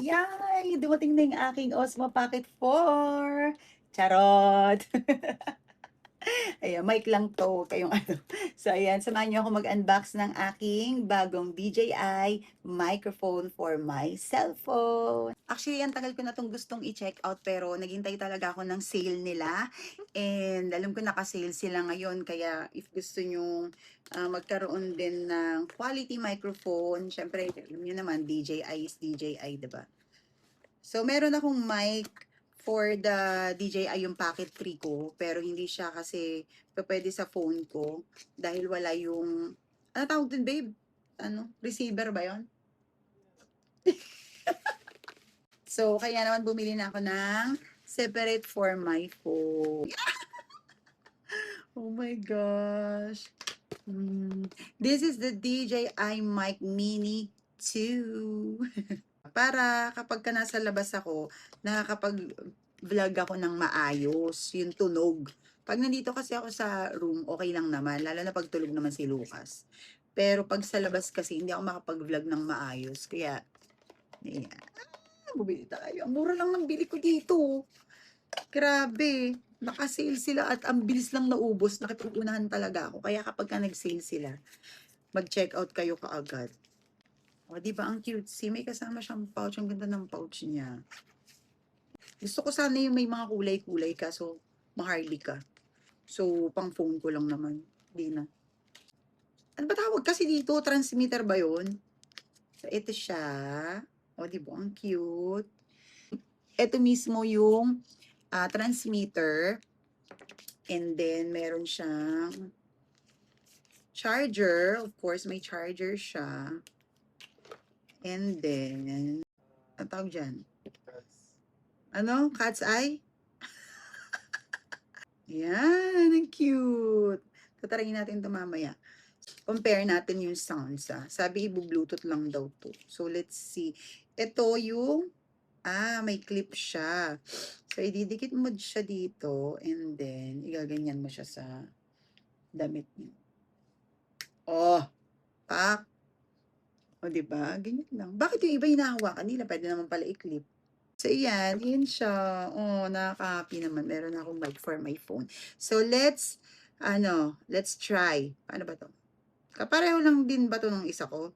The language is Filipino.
Yay! Dumating na yung aking Osmo Pocket 4. Charot! Ayan, mic lang to, kayong ano. So, ayan, samahan niyo ako mag-unbox ng aking bagong DJI microphone for my cellphone. Actually, ang tagal ko na itong gustong i-check out, pero naghintay talaga ako ng sale nila. And alam ko naka-sale sila ngayon, kaya if gusto nyo magkaroon din ng quality microphone, syempre, alam nyo naman, DJI is DJI, diba? So, meron akong mic for the DJI yung Pocket 3 ko, pero hindi siya kasi pwede sa phone ko dahil wala yung, ano tawag dun, babe? Ano? Receiver ba yon? So, kaya naman bumili na ako ng separate for my phone. Oh my gosh. This is the DJI Mic Mini 2. Para kapag ka nasa labas ako, nakakapag-vlog ako ng maayos, yung tunog. Pag nandito kasi ako sa room, okay lang naman, lalo na pag tulog naman si Lucas. Pero pag sa labas kasi, hindi ako makapag-vlog ng maayos. Kaya, ayan. Bumili tayo. Ang mura lang ng bili ko dito. Grabe. Naka-sale sila at ang bilis lang naubos. Nakipag-unahan talaga ako. Kaya kapag ka nag-sale sila, mag-check out kayo kaagad. O, di ba ang cutesy? May kasama siyang pouch. Ang ganda ng pouch niya. Gusto ko sana yung may mga kulay-kulay kaso maharly ka. So, pang phone ko lang naman. Di na. Ano ba tawag kasi dito? Transmitter ba yun? So, ito siya. O, di ba? Ang cute. Ito mismo yung transmitter. And then, meron siyang charger. Of course, may charger siya. And then, ang tawag dyan? Ano? Cat's eye? Yan, ang cute. Tatarayin natin ito mamaya. Compare natin yung sounds. Sabi, ibu-bluetooth lang daw to. So, let's see. Ito yung, may clip siya. So, ididikit mo siya dito and then, igaganyan mo siya sa damit niyo. Oh, pak. O, diba? Ganyan lang. Bakit yung iba hinahawakan nila? Pwede naman pala i-clip. So, yan. Yan siya. Oh, nakaka-happy naman. Meron akong mic for my phone. So, let's try. Paano ba to? Kapareho lang din ba to ng isa ko?